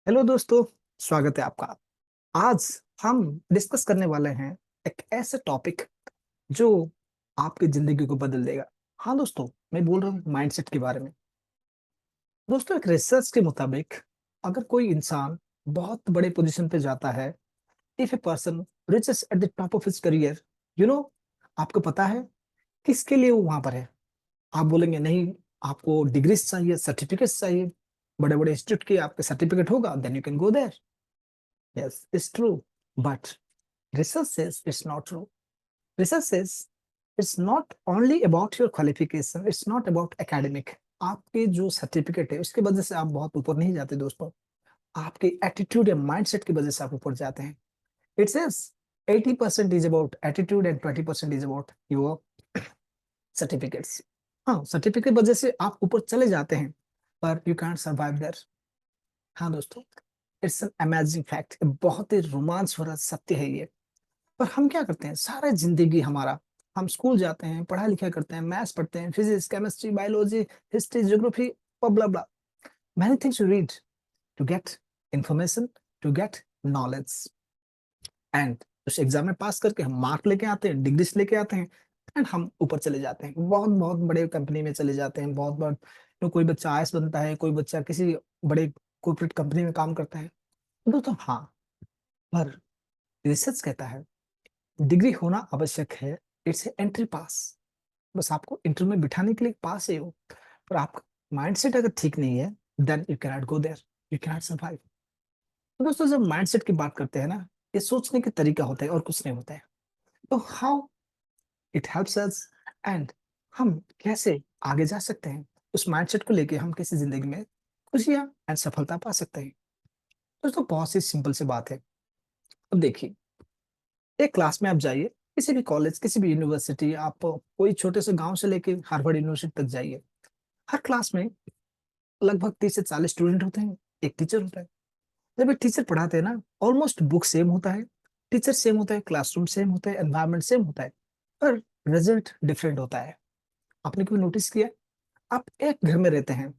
Hello दोस्तों, स्वागत है आपका। आज हम डिस्कस करने वाले हैं एक ऐसे टॉपिक जो आपकी ज़िंदगी को बदल देगा। हाँ दोस्तों, मैं बोल रहा हूँ माइंडसेट के बारे में। दोस्तों, एक रिसर्च के मुताबिक अगर कोई इंसान बहुत बड़े पोजीशन पे जाता है, if a person reaches at the top of his career, you know आपको पता है किसके लिए वो वहाँ पर है? आप बोलेंगे नहीं, आपको डिग्रीज़ चाहिए, सर्टिफिकेट्स चाहिए, बड़े-बड़े इंस्टीट्यूट के आपके सर्टिफिकेट होगा, then you can go there. Yes, it's true. But research says it's not true. Research says it's not only about your qualification, it's not about academic. आपके जो सर्टिफिकेट है उसकी वजह से आप बहुत ऊपर नहीं जाते दोस्तों। आपके एटीट्यूड या माइंडसेट की वजह से आप ऊपर जाते हैं। It says 80% is about attitude and 20% is about your certificates. हाँ, सर्टिफिकेट वजह से आप ऊपर चले जाते हैं, पर यू कांट सर्वाइव देयर। हाँ दोस्तों, इट्स एन अमेजिंग फैक्ट, बहुत ही रोमांच भरा सत्य है ये। पर हम क्या करते हैं सारा ज़िंदगी हमारा, हम स्कूल जाते हैं, पढ़ाई-लिखाई करते हैं, मैथ्स पढ़ते हैं, physics, chemistry, biology, history, geography, blah blah. Many things you read to get information, to get knowledge, and उस एग्ज़ाम में पास करके हम मार्क लेके आते हैं, डिग्रीज़ लेके आते हैं, एंड हम ऊपर चले जाते हैं। बहुत-बहुत बड़े कंपनी में चले जाते हैं, बहुत-बहुत तो कोई बच्चा आईएएस बनता है, कोई बच्चा किसी बड़े कॉर्पोरेट कंपनी में काम करता है। दोस्तों हाँ, पर रिसर्च कहता है डिग्री होना आवश्यक है, इट्स ए एंट्री पास। बस आपको इंटरव्यू में बिठाने के लिए पास है वो, पर आपका माइंडसेट अगर ठीक नहीं है, then you cannot go there, you cannot survive. तो दोस्तों जब माइंडसेट की बात करते हैं ना, ये सोचने का तरीका होता है और कुछ नहीं होता है। तो how it helps us, and हम कैसे आगे जा सकते हैं, उस माइंडसेट को लेके हम कैसे जिंदगी में खुशियां एंड सफलता पा सकते हैं। दोस्तों बहुत सी सिंपल सी बात है। अब देखिए, एक क्लास में आप जाइए, किसी भी कॉलेज, किसी भी यूनिवर्सिटी, आप कोई छोटे से गाँव से लेके हार्वर्ड यूनिवर्सिटी तक जाइए। हर क्लास में लगभग 30 से 40 स्टूडेंट होते हैं, एक टीचर होता है। जब एक टीचर पढ़ाते हैं ना, ऑलमोस्ट बुक सेम होता है, टीचर सेम होता है, क्लासरूम सेम होता है, एनवायरनमेंट सेम होता है, पर रिजल्ट डिफरेंट होता है। आपने कभी नोटिस किया? आप एक घर में रहते हैं,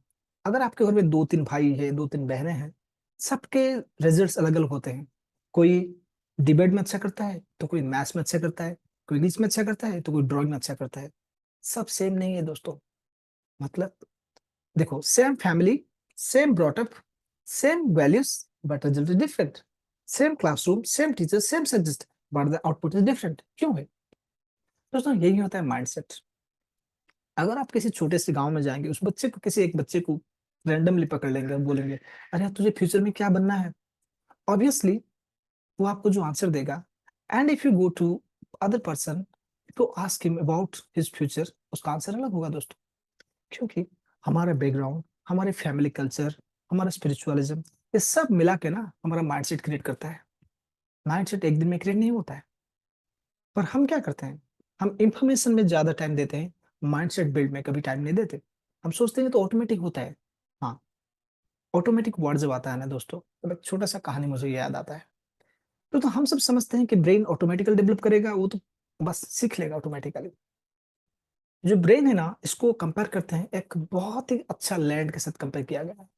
अगर आपके घर में 2-3 भाई हैं, 2-3 बहनें हैं, सबके रिजल्ट्स अलग-अलग होते हैं। कोई डिबेट में अच्छा करता है, तो कोई मैथ्स में अच्छा करता है, कोई इंग्लिश में अच्छा करता है, तो कोई ड्राइंग में अच्छा करता है। सब सेम नहीं है दोस्तों। मतलब देखो, same family, same brought up, same values, but result is different. Same classroom, same teacher, same subject, but the output is different. क्यों है? दोस्तों यही होता है माइंडसेट। अगर आप किसी छोटे से गाँव में जाएँगे, उस बच्चे को, किसी एक बच्चे को रैंडमली पकड़ लेंगे और बोलेंगे, "अरे यार, तुझे फ्यूचर में क्या बनना है?" ऑब्वियसली वो आपको जो आंसर देगा, and if you go to other person to ask him about his future, उसका आंसर अलग होगा दोस्तों। क्योंकि हमारा बैकग्राउंड, हमारे फैमिली कल्चर, हमारा स्पिरिचुअलिज्म, ये सब मिला के ना हमारा माइंडसेट क्रिएट करता है। माइंडसेट एक दिन में क्रिएट नहीं होता है। पर हम क्या करते हैं, हम इंफॉर्मेशन में ज़्यादा टाइम देते हैं, माइंडसेट बिल्ड में कभी टाइम नहीं देते। हम सोचते हैं तो ऑटोमेटिक होता है। हाँ, ऑटोमेटिक वर्ड जब आता है ना दोस्तों, तो एक छोटा-सा कहानी मुझे याद आता है। तो हम सब समझते हैं कि ब्रेन ऑटोमेटिकली डेवलप करेगा, वो तो बस सीख लेगा ऑटोमेटिकली। जो ब्रेन है ना, इसको कंपेयर करते हैं एक बहुत ही अच्छा लैंड के साथ कंपेयर किया गया है।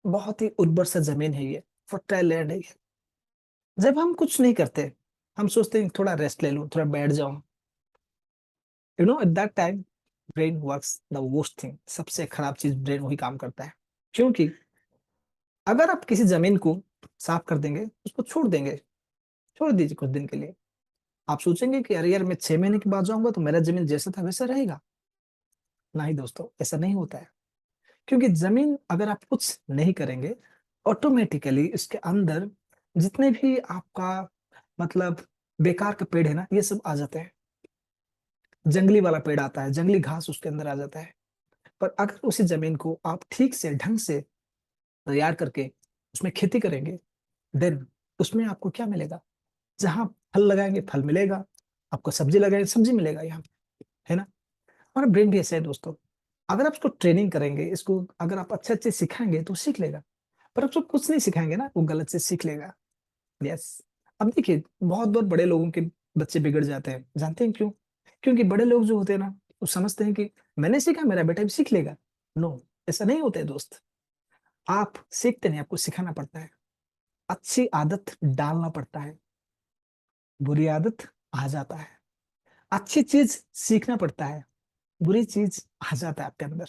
बहुत ही उर्वर सा ज़मीन है ये, फर्टाइल लैंड है ये। जब हम कुछ नहीं करते, हम सोचते हैं थोड़ा रेस्ट ले लूँ, थोड़ा बैठ जाऊँ। You know at that time brain works the worst thing, सबसे खराब चीज़ ब्रेन वही काम करता है। क्योंकि अगर आप किसी ज़मीन को साफ कर देंगे, उसको छोड़ देंगे, छोड़ दीजिए कुछ दिन के लिए। आप सोचेंगे कि अरे यार, मैं 6 महीने के बाद जाऊँगा तो मेरा ज़मीन जैसा था वैसा रहेगा। नहीं दोस्तों, ऐसा नहीं होता है। क्योंकि ज़मीन अगर आप कुछ नहीं करेंगे, ऑटोमैटिकली इसके अंदर जितने भी आपका मतलब बेकार का पेड़ है ना, ये सब आ जाते हैं। जंगली वाला पेड़ आता है, जंगली घास उसके अंदर आ जाता है। पर अगर उसी ज़मीन को आप ठीक से, ढंग से तैयार करके उसमें खेती करेंगे, देन उसमें आपको क्या मिलेगा? जहाँ फल लगाएँगे फल मिलेगा, आपको सब्ज़ी लगाएँगे सब्ज़ी मिलेगा यहाँ पे, है ना? हमारा ब्रेन भी ऐसा है दोस्तों। अगर आप इसको ट्रेनिंग करेंगे, इसको अगर आप अच्छे-अच्छे सिखाएँगे तो सीख लेगा। पर आप उसको कुछ नहीं सिखाएँगे ना, वो गलत से सीख लेगा। यस। अब देखिए, बहुत बड़े लोगों के बच्चे बिगड़ जाते हैं। जानते हैं क्यों? क्योंकि बड़े लोग जो होते हैं ना, वो समझते हैं कि मैंने सीखा, मेरा बेटा भी सीख लेगा। नो, ऐसा नहीं होता है दोस्त। आप सीखते नहीं, आपको सिखाना पड़ता है। अच्छी आदत डालना पड़ता है, बुरी आदत आ जाता है। अच्छी चीज सीखना पड़ता है, बुरी चीज आ जाता है आपके अंदर।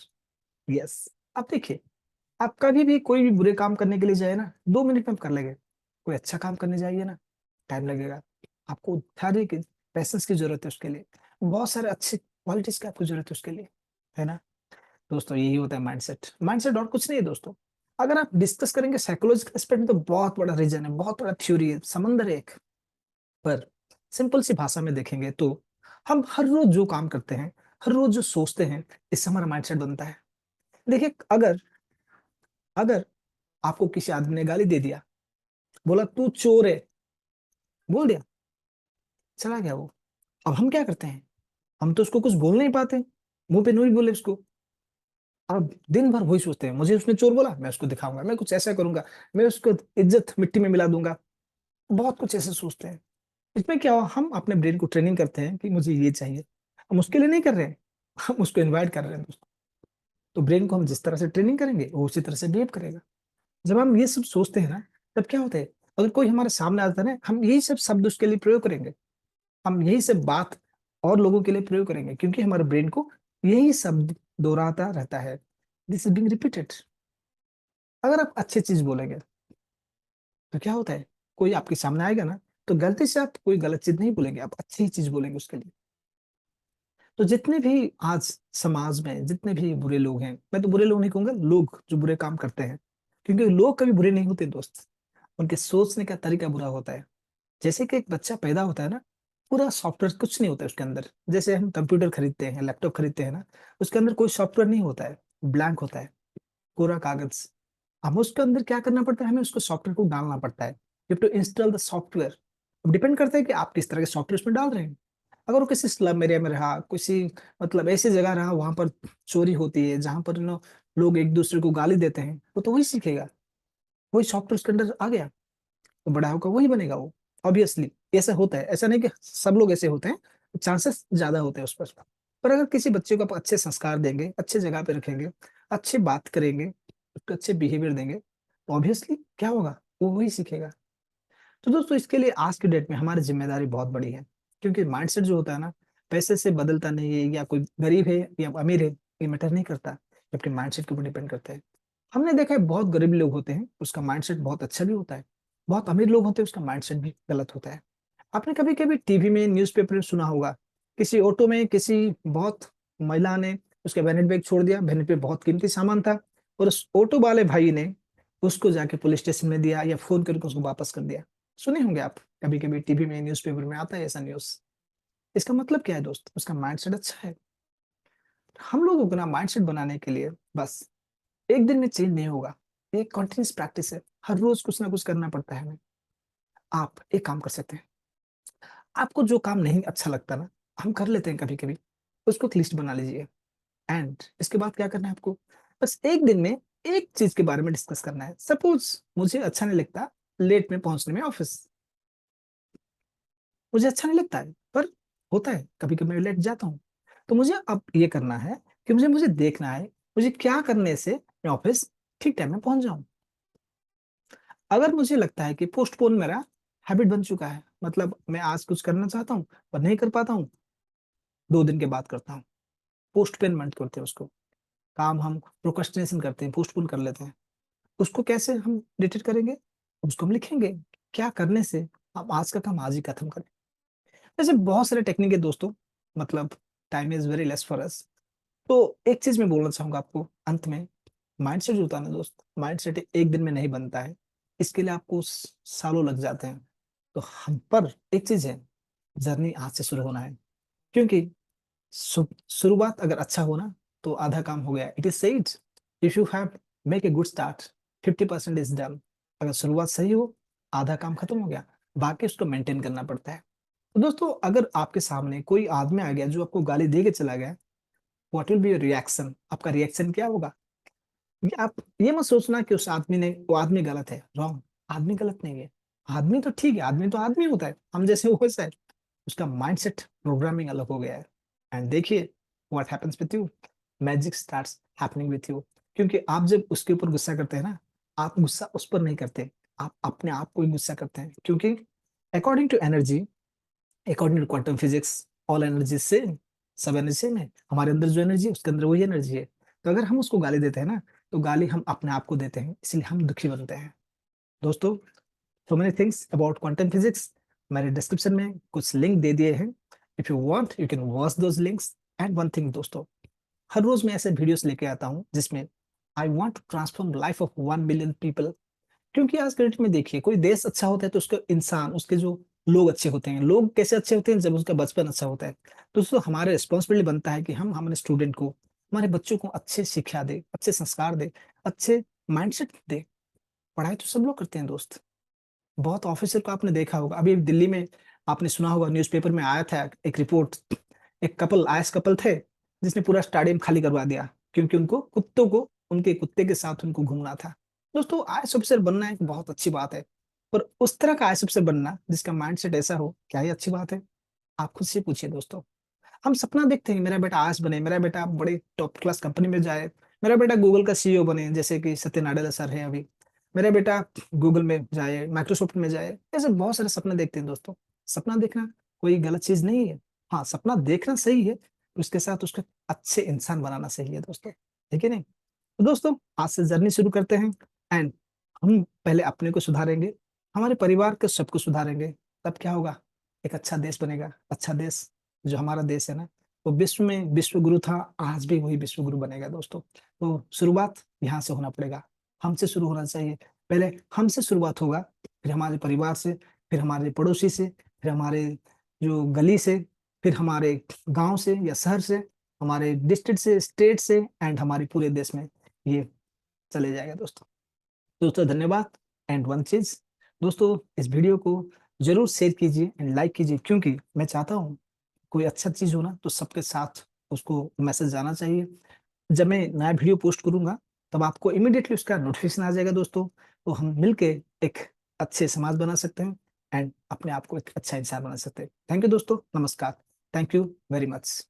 यस। अब देखिए, आप कभी भी कोई भी बुरे काम करने के लिए जाए ना, 2 मिनट में आप कर लेंगे। कोई अच्छा काम करने जाइए ना, टाइम लगेगा। आपको धैर्य की, पैसेंस की जरूरत है उसके लिए। बहुत सारे अच्छे क्वालिटीज की आपको जरूरत है उसके लिए, है ना। दोस्तों यही होता है माइंडसेट। माइंडसेट और कुछ नहीं है दोस्तों। अगर आप डिस्कस करेंगे साइकोलॉजिकल एस्पेक्ट में, तो बहुत बड़ा रीजन है, बहुत बड़ा थ्योरी है, समंदर है एक। पर सिंपल सी भाषा में देखेंगे तो हम हर रोज जो काम करते हैं, हर रोज जो सोचते हैं, इससे हमारा माइंडसेट बनता है। देखिए, अगर अगर आपको किसी आदमी ने गाली दे दिया, बोला तू चोर है, बोल दिया, चला गया वो। अब हम क्या करते हैं? हम तो उसको कुछ बोल नहीं पाते, मुंह पे नहीं बोले उसको। अब दिन भर वही सोचते हैं, मुझे उसने चोर बोला, मैं उसको दिखाऊंगा, मैं कुछ ऐसा करूंगा, मैं उसको इज्जत मिट्टी में मिला दूंगा। बहुत कुछ ऐसे सोचते हैं। इसमें क्या हुआ, हम अपने ब्रेन को ट्रेनिंग करते हैं कि मुझे ये चाहिए। हम उसके लिए नहीं कर रहे हैं, हम उसको इनवाइट कर रहे हैं दोस्तों। तो ब्रेन को हम जिस तरह से ट्रेनिंग करेंगे, वो उसी तरह से बिहेव करेगा। जब हम ये सब सोचते हैं ना, तब क्या होता है, अगर कोई हमारे सामने आता है ना, हम यही सब शब्द उसके लिए प्रयोग करेंगे। हम यही सब बात और लोगों के लिए प्रयोग करेंगे, क्योंकि हमारे ब्रेन को यही शब्द दोहराता रहता है। This is being repeated. अगर आप अच्छी चीज बोलेंगे, तो क्या होता है, कोई आपके सामने आएगा ना, तो गलती से आप कोई गलत चीज नहीं बोलेंगे, आप अच्छी चीज बोलेंगे उसके लिए। तो जितने भी आज समाज में जितने भी बुरे लोग हैं, मैं तो बुरे लोग नहीं कहूंगा, लोग जो बुरे काम करते हैं, क्योंकि लोग कभी बुरे नहीं होते दोस्त, उनके सोचने का तरीका बुरा होता है। जैसे कि एक बच्चा पैदा होता है ना, पूरा सॉफ्टवेयर कुछ नहीं होता है उसके अंदर। जैसे हम कंप्यूटर खरीदते हैं, लैपटॉप खरीदते हैं ना, उसके अंदर कोई सॉफ्टवेयर नहीं होता है, ब्लैंक होता है, कोरा कागज। अब उसके अंदर क्या करना पड़ता है, हमें उसको सॉफ्टवेयर को डालना पड़ता है। You to install the software. अब डिपेंड करता है कि आप किस तरह के सॉफ्टवेयर उसमें डाल रहे हैं। अगर वो किसी स्लम एरिया में रहा, किसी मतलब ऐसी जगह रहा वहां पर चोरी होती है, जहां पर लोग एक दूसरे को गाली देते हैं, वो तो वही सीखेगा। वही सॉफ्टवेयर उसके अंदर आ गया, तो बड़ा होकर वही बनेगा वो। ऑब्वियसली ऐसा होता है, ऐसा नहीं कि सब लोग ऐसे होते हैं, चांसेस ज्यादा होते हैं उस पर अगर किसी बच्चे को आप अच्छे संस्कार देंगे, अच्छे जगह पे रखेंगे, अच्छे बात करेंगे, उसको अच्छे बिहेवियर देंगे, तो ऑब्वियसली क्या होगा, वो वही सीखेगा। तो दोस्तों इसके लिए आज की डेट में हमारी जिम्मेदारी बहुत बड़ी है। क्योंकि माइंडसेट जो होता है ना, पैसे से बदलता नहीं है, या कोई गरीब है या अमीर है, ये मैटर नहीं करता, जबकि माइंडसेट के ऊपर डिपेंड करता है। हमने देखा है बहुत गरीब लोग होते हैं, उसका माइंडसेट बहुत अच्छा भी होता है। बहुत अमीर लोग होते हैं, उसका माइंडसेट भी गलत होता है। आपने कभी कभी टीवी में, न्यूज़पेपर में सुना होगा, किसी ऑटो में किसी बहुत महिला ने उसका वैनिटी बैग छोड़ दिया, वैनिटी पे बहुत कीमती सामान था, और उस ऑटो वाले भाई ने उसको जाके पुलिस स्टेशन में दिया या फोन करके उसको वापस कर दिया। सुने होंगे आप, कभी कभी टीवी में, न्यूज़पेपर में आता है ऐसा न्यूज। इसका मतलब क्या है दोस्त, उसका माइंडसेट अच्छा है। हम लोगों को ना माइंडसेट बनाने के लिए बस एक दिन में चेंज नहीं होगा, ये कंटिन्यूस प्रैक्टिस है, हर रोज कुछ ना कुछ करना पड़ता है हमें। आप एक काम कर सकते हैं, आपको जो काम नहीं अच्छा लगता ना, हम कर लेते हैं कभी कभी, उसको एक लिस्ट बना लीजिए। एंड इसके बाद क्या करना है आपको, बस एक दिन में एक चीज के बारे में डिस्कस करना है। सपोज मुझे अच्छा नहीं लगता लेट में पहुंचने में ऑफिस, मुझे अच्छा नहीं लगता है, पर होता है कभी कभी मैं लेट जाता हूँ। तो मुझे अब ये करना है कि मुझे मुझे देखना है, मुझे क्या करने से मैं ऑफिस ठीक टाइम में पहुंच जाऊं। अगर मुझे लगता है कि पोस्टपोन मेरा हैबिट बन चुका है, मतलब मैं आज कुछ करना चाहता हूँ पर नहीं कर पाता हूँ, 2 दिन के बाद करता हूँ। पोस्टपोनमेंट करते हैं उसको, काम हम प्रोक्रेस्टिनेशन करते हैं, पोस्टपोन कर लेते हैं। उसको कैसे हम डिटेक्ट करेंगे, उसको हम लिखेंगे, क्या करने से हम आज का काम आज ही खत्म करें। वैसे बहुत सारे टेक्निक है दोस्तों, मतलब time is very less for us. तो एक चीज मैं बोलना चाहूंगा आपको अंत में, माइंडसेट जो होता है ना दोस्त, माइंडसेट एक दिन में नहीं बनता है, इसके लिए आपको सालों लग जाते हैं। तो हम पर एक चीज है, जर्नी आज से शुरू होना है। क्योंकि शुरुआत अगर अच्छा हो ना, तो आधा काम हो गया। It is said, if you have make a good start, 50% is done. अगर शुरुआत सही हो, आधा काम खत्म हो गया, बाकी उसको मेंटेन करना पड़ता है। तो दोस्तों अगर आपके सामने कोई आदमी आ गया जो आपको गाली दे के चला गया, what will be your reaction, आपका रिएक्शन क्या होगा? ये आप ये मत सोचना कि उस आदमी ने, वो आदमी गलत है, रॉन्ग। आदमी गलत नहीं है, आदमी तो ठीक है, आदमी तो आदमी होता है, हम जैसे वो वैसा है। उसका माइंडसेट प्रोग्रामिंग अलग हो गया है। एंड देखिए what happens with you, magic starts happening with you. क्योंकि आप जब उसके ऊपर गुस्सा करते हैं ना, आप गुस्सा उस पर नहीं करते, आप अपने आप को ही गुस्सा करते हैं, क्योंकि according to energy, according to quantum physics, all energy same, सब एनर्जी सेम है। हमारे अंदर जो एनर्जी है उसके अंदर वही एनर्जी है। तो अगर हम उसको गाली देते हैं ना, तो गाली हम अपने आप को देते हैं, इसलिए हम दुखी बनते हैं। दोस्तों, so many things about quantum physics, मैंने डिस्क्रिप्शन में कुछ लिंक दे दिए हैं। If you want you can watch those links. And one thing दोस्तों, हर रोज मैं ऐसे वीडियोस लेके आता हूँ जिसमें I want to transform life of 1 billion people. क्योंकि आज के डेट में देखिए, कोई देश अच्छा होता है तो उसके इंसान, उसके जो लोग अच्छे होते हैं। लोग कैसे अच्छे होते हैं? जब उसका बचपन अच्छा होता है। तो दोस्तों, हमारा रिस्पॉन्सिबिलिटी बनता है कि हम हमारे स्टूडेंट को, हमारे बच्चों को अच्छे शिक्षा दे, अच्छे संस्कार दे, अच्छे माइंडसेट दे। पढ़ाई तो सब लोग करते हैं दोस्त। बहुत ऑफिसर को आपने देखा होगा, अभी दिल्ली में आपने सुना होगा, न्यूज़पेपर में आया था एक रिपोर्ट। एक कपल, आयस कपल थे, जिसने पूरा स्टेडियम खाली करवा दिया, क्योंकि उनको कुत्तों को, उनके कुत्ते के साथ उनको घूमना था। दोस्तों, आईएएस ऑफिसर बनना एक बहुत अच्छी बात है, पर उस तरह का आईएएस ऑफिसर बनना जिसका माइंडसेट ऐसा हो, क्या ये अच्छी बात है? आप खुद से पूछिए दोस्तों। हम सपना देखते हैं मेरा बेटा आईएएस बने, मेरा बेटा बड़े टॉप क्लास कंपनी में जाए, मेरा बेटा गूगल का सीईओ बने, जैसे कि सत्य नाडेला सर है अभी, मेरा बेटा गूगल में जाए, माइक्रोसॉफ्ट में जाए। ऐसे बहुत सारे सपने देखते हैं दोस्तों। सपना देखना कोई गलत चीज नहीं है। हाँ, सपना देखना सही है, उसके साथ उसको अच्छे इंसान बनाना सही है दोस्तों, ठीक है नहीं? तो दोस्तों, आज से जर्नी शुरू करते हैं। एंड हम पहले अपने को सुधारेंगे, हमारे परिवार के सबको सुधारेंगे, तब क्या होगा? एक अच्छा देश बनेगा। अच्छा देश, जो हमारा देश है ना, वो विश्व में विश्व गुरु था, आज भी वही विश्व गुरु बनेगा दोस्तों। तो शुरुआत यहाँ से होना पड़ेगा, हमसे शुरू होना चाहिए। पहले हमसे शुरुआत होगा, फिर हमारे परिवार से, फिर हमारे पड़ोसी से, फिर हमारे जो गली से, फिर हमारे गांव से या शहर से, हमारे डिस्ट्रिक्ट से, स्टेट से, एंड हमारे पूरे देश में ये चले जाएगा दोस्तों। दोस्तों, धन्यवाद। एंड वन चीज दोस्तों, इस वीडियो को जरूर शेयर कीजिए एंड लाइक कीजिए, क्योंकि मैं चाहता हूँ कोई अच्छा चीज हो ना तो सबके साथ उसको मैसेज जाना चाहिए। जब मैं नया वीडियो पोस्ट करूंगा, तब आपको इमीडिएटली उसका नोटिफिकेशन आ जाएगा दोस्तों। तो हम मिलके एक अच्छे समाज बना सकते हैं, एंड अपने आप को एक अच्छा इंसान बना सकते हैं। थैंक यू दोस्तों, नमस्कार। Thank you very much.